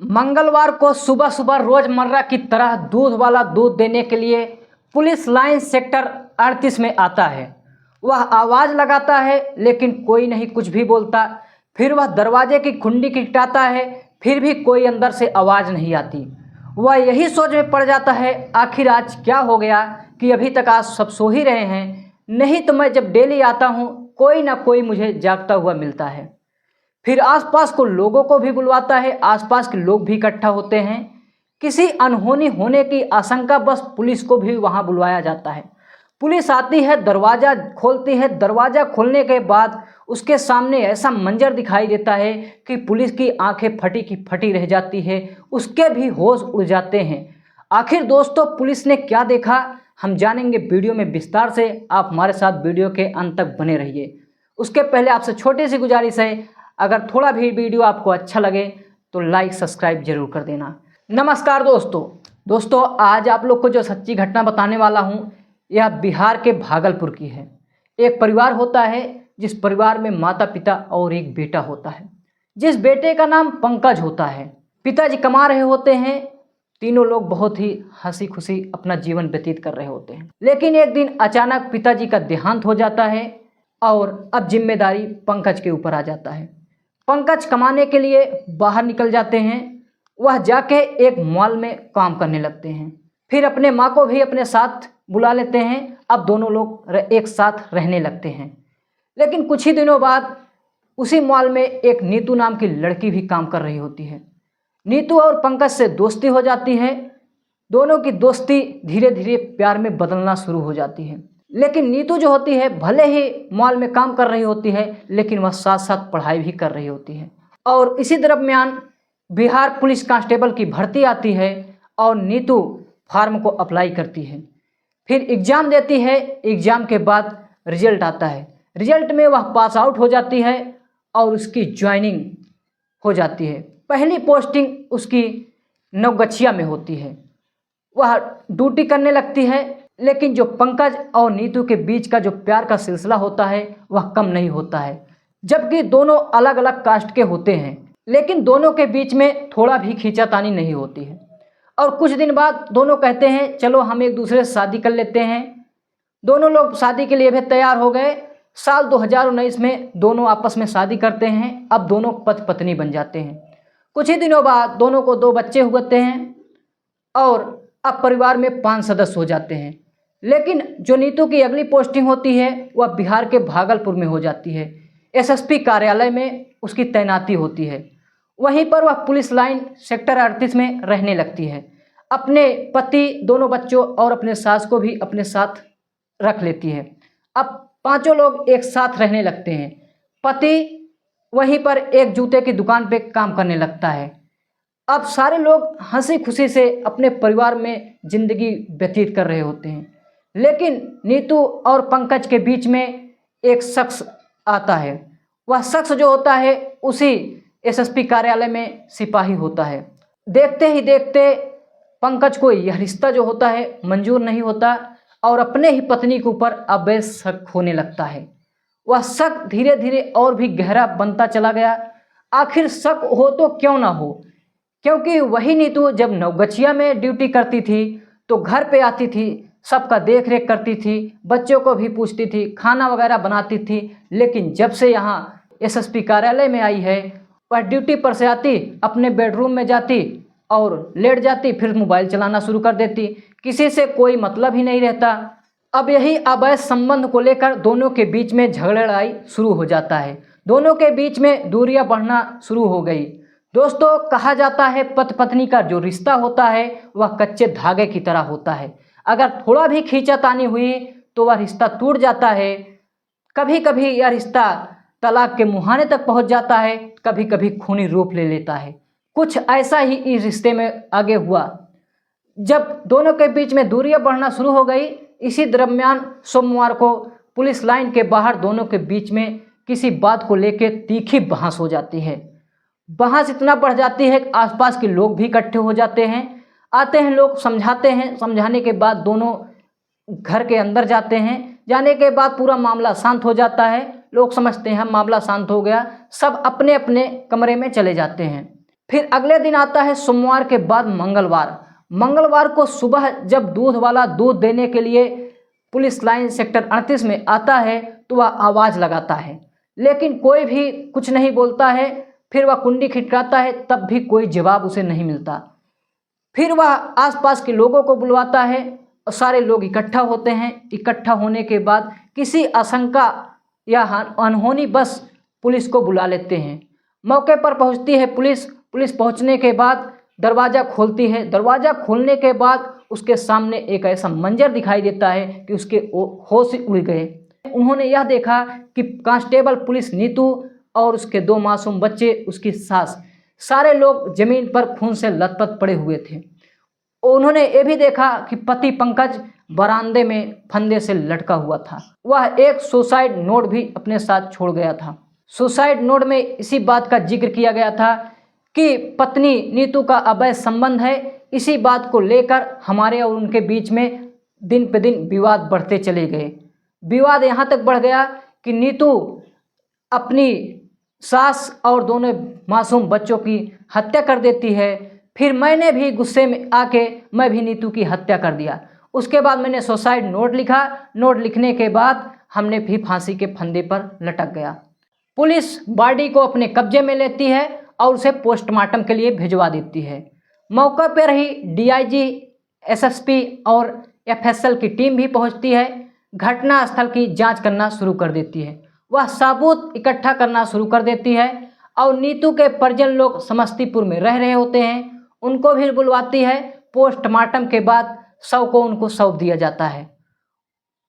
मंगलवार को सुबह सुबह रोजमर्रा की तरह दूध वाला दूध देने के लिए पुलिस लाइन सेक्टर 38 में आता है। वह आवाज़ लगाता है लेकिन कोई नहीं कुछ भी बोलता। फिर वह दरवाजे की कुंडी खटखटाता है, फिर भी कोई अंदर से आवाज़ नहीं आती। वह यही सोच में पड़ जाता है, आखिर आज क्या हो गया कि अभी तक आज सब सो ही रहे हैं। नहीं तो मैं जब डेली आता हूँ कोई ना कोई मुझे जागता हुआ मिलता है। फिर आसपास को लोगों को भी बुलवाता है, आसपास के लोग भी इकट्ठा होते हैं। किसी अनहोनी होने की आशंका बस पुलिस को भी वहां बुलवाया जाता है। पुलिस आती है, दरवाज़ा खोलती है। दरवाज़ा खोलने के बाद उसके सामने ऐसा मंजर दिखाई देता है कि पुलिस की आंखें फटी की फटी रह जाती है, उसके भी होश उड़ जाते हैं। आखिर दोस्तों पुलिस ने क्या देखा, हम जानेंगे वीडियो में विस्तार से। आप हमारे साथ वीडियो के अंत तक बने रहिए। उसके पहले आपसे छोटी सी गुजारिश है, अगर थोड़ा भी वीडियो आपको अच्छा लगे तो लाइक सब्सक्राइब जरूर कर देना। नमस्कार दोस्तों आज आप लोग को जो सच्ची घटना बताने वाला हूँ यह बिहार के भागलपुर की है। एक परिवार होता है जिस परिवार में माता पिता और एक बेटा होता है। जिस बेटे का नाम पंकज होता है। पिताजी कमा रहे होते हैं, तीनों लोग बहुत ही हंसी खुशी अपना जीवन व्यतीत कर रहे होते हैं। लेकिन एक दिन अचानक पिताजी का देहांत हो जाता है और अब जिम्मेदारी पंकज के ऊपर आ जाता है। पंकज कमाने के लिए बाहर निकल जाते हैं। वह जाके एक मॉल में काम करने लगते हैं। फिर अपने माँ को भी अपने साथ बुला लेते हैं। अब दोनों लोग एक साथ रहने लगते हैं। लेकिन कुछ ही दिनों बाद उसी मॉल में एक नीतू नाम की लड़की भी काम कर रही होती है। नीतू और पंकज से दोस्ती हो जाती है। दोनों की दोस्ती धीरे धीरे प्यार में बदलना शुरू हो जाती है। लेकिन नीतू जो होती है भले ही मॉल में काम कर रही होती है लेकिन वह साथ साथ पढ़ाई भी कर रही होती है। और इसी दरमियान बिहार पुलिस कांस्टेबल की भर्ती आती है और नीतू फार्म को अप्लाई करती है। फिर एग्ज़ाम देती है। एग्ज़ाम के बाद रिजल्ट आता है। रिजल्ट में वह पास आउट हो जाती है और उसकी ज्वाइनिंग हो जाती है। पहली पोस्टिंग उसकी नवगछिया में होती है। वह ड्यूटी करने लगती है। लेकिन जो पंकज और नीतू के बीच का जो प्यार का सिलसिला होता है वह कम नहीं होता है। जबकि दोनों अलग अलग कास्ट के होते हैं लेकिन दोनों के बीच में थोड़ा भी खींचातानी नहीं होती है। और कुछ दिन बाद दोनों कहते हैं चलो हम एक दूसरे से शादी कर लेते हैं। दोनों लोग शादी के लिए भी तैयार हो गए। साल 2019 में दोनों आपस में शादी करते हैं। अब दोनों पति पत्नी बन जाते हैं। कुछ ही दिनों बाद दोनों को 2 बच्चे हुए हैं और अब परिवार में 5 सदस्य हो जाते हैं। लेकिन जो नीतू की अगली पोस्टिंग होती है वह बिहार के भागलपुर में हो जाती है। एसएसपी कार्यालय में उसकी तैनाती होती है। वहीं पर वह पुलिस लाइन सेक्टर 38 में रहने लगती है। अपने पति, दोनों बच्चों और अपने सास को भी अपने साथ रख लेती है। अब पांचों लोग एक साथ रहने लगते हैं। पति वहीं पर एक जूते की दुकान पे काम करने लगता है। अब सारे लोग हंसी खुशी से अपने परिवार में जिंदगी व्यतीत कर रहे होते हैं। लेकिन नीतू और पंकज के बीच में एक शख्स आता है। वह शख्स जो होता है उसी एसएसपी कार्यालय में सिपाही होता है। देखते ही देखते पंकज को यह रिश्ता जो होता है मंजूर नहीं होता और अपने ही पत्नी के ऊपर अवैध शक होने लगता है। वह शक धीरे धीरे और भी गहरा बनता चला गया। आखिर शक हो तो क्यों ना हो, क्योंकि वही नीतू जब नवगछिया में ड्यूटी करती थी तो घर पे आती थी, सबका देख रेख करती थी, बच्चों को भी पूछती थी, खाना वगैरह बनाती थी। लेकिन जब से यहाँ एसएसपी कार्यालय में आई है वह ड्यूटी पर से आती, अपने बेडरूम में जाती और लेट जाती, फिर मोबाइल चलाना शुरू कर देती। किसी से कोई मतलब ही नहीं रहता। अब यही अवैध संबंध को लेकर दोनों के बीच में झगड़ा लड़ाई शुरू हो जाता है। दोनों के बीच में दूरियां बढ़ना शुरू हो गई। दोस्तों कहा जाता है पति पत्नी का जो रिश्ता होता है वह कच्चे धागे की तरह होता है। अगर थोड़ा भी खींचातानी हुई तो वह रिश्ता टूट जाता है। कभी कभी यह रिश्ता तलाक के मुहाने तक पहुंच जाता है, कभी कभी खूनी रूप ले लेता है। कुछ ऐसा ही इस रिश्ते में आगे हुआ। जब दोनों के बीच में दूरियां बढ़ना शुरू हो गई, इसी दरमियान सोमवार को पुलिस लाइन के बाहर दोनों के बीच में किसी बात को लेकर तीखी बहस हो जाती है। बहस इतना बढ़ जाती है कि आसपास के लोग भी इकट्ठे हो जाते हैं। आते हैं लोग, समझाते हैं। समझाने के बाद दोनों घर के अंदर जाते हैं। जाने के बाद पूरा मामला शांत हो जाता है। लोग समझते हैं मामला शांत हो गया, सब अपने अपने कमरे में चले जाते हैं। फिर अगले दिन आता है सोमवार के बाद मंगलवार। मंगलवार को सुबह जब दूध वाला दूध देने के लिए पुलिस लाइन सेक्टर 38 में आता है तो वह आवाज़ लगाता है, लेकिन कोई भी कुछ नहीं बोलता है। फिर वह कुंडी खटखटाता है, तब भी कोई जवाब उसे नहीं मिलता। फिर वह आसपास के लोगों को बुलवाता है और सारे लोग इकट्ठा होते हैं। इकट्ठा होने के बाद किसी आशंका या अनहोनी बस पुलिस को बुला लेते हैं। मौके पर पहुंचती है पुलिस। पुलिस पहुंचने के बाद दरवाज़ा खोलती है। दरवाज़ा खोलने के बाद उसके सामने एक ऐसा मंजर दिखाई देता है कि उसके होश उड़ गए। उन्होंने यह देखा कि कांस्टेबल पुलिस नीतू और उसके 2 मासूम बच्चे, उसकी सास, सारे लोग जमीन पर खून से लथपथ पड़े हुए थे। उन्होंने ये भी देखा कि पति पंकज बरामदे में फंदे से लटका हुआ था। वह एक सुसाइड नोट भी अपने साथ छोड़ गया था। सुसाइड नोट में इसी बात का जिक्र किया गया था कि पत्नी नीतू का अवैध संबंध है। इसी बात को लेकर हमारे और उनके बीच में दिन पे दिन विवाद बढ़ते चले गए। विवाद यहाँ तक बढ़ गया कि नीतू अपनी सास और दोनों मासूम बच्चों की हत्या कर देती है। फिर मैंने भी गुस्से में आके मैं भी नीतू की हत्या कर दिया। उसके बाद मैंने सुसाइड नोट लिखा। नोट लिखने के बाद हमने भी फांसी के फंदे पर लटक गया। पुलिस बॉडी को अपने कब्जे में लेती है और उसे पोस्टमार्टम के लिए भिजवा देती है। मौके पर ही डीआईजी, एसएसपी और एफएसएल की टीम भी पहुंचती है। घटना स्थल की जांच करना शुरू कर देती है। वह सबूत इकट्ठा करना शुरू कर देती है और नीतू के परिजन लोग समस्तीपुर में रह रहे होते हैं, उनको भी बुलवाती है। पोस्टमार्टम के बाद शव को उनको सौंप दिया जाता है।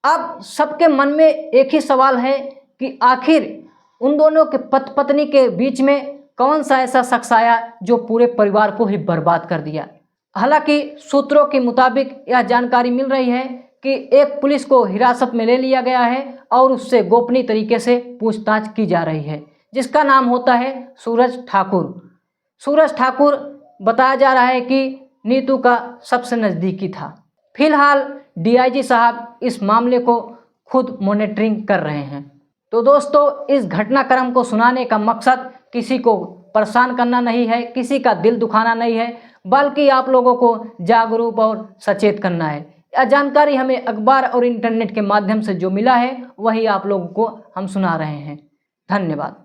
अब सबके मन में एक ही सवाल है कि आखिर उन दोनों के पति पत्नी के बीच में कौन सा ऐसा शख्स आया जो पूरे परिवार को ही बर्बाद कर दिया। हालांकि सूत्रों के मुताबिक यह जानकारी मिल रही है कि एक पुलिस को हिरासत में ले लिया गया है और उससे गोपनीय तरीके से पूछताछ की जा रही है, जिसका नाम होता है सूरज ठाकुर। सूरज ठाकुर बताया जा रहा है कि नीतू का सबसे नज़दीकी था। फिलहाल डीआईजी साहब इस मामले को खुद मॉनिटरिंग कर रहे हैं। तो दोस्तों, इस घटनाक्रम को सुनाने का मकसद किसी को परेशान करना नहीं है, किसी का दिल दुखाना नहीं है, बल्कि आप लोगों को जागरूक और सचेत करना है। यह जानकारी हमें अखबार और इंटरनेट के माध्यम से जो मिला है वही आप लोगों को हम सुना रहे हैं। धन्यवाद।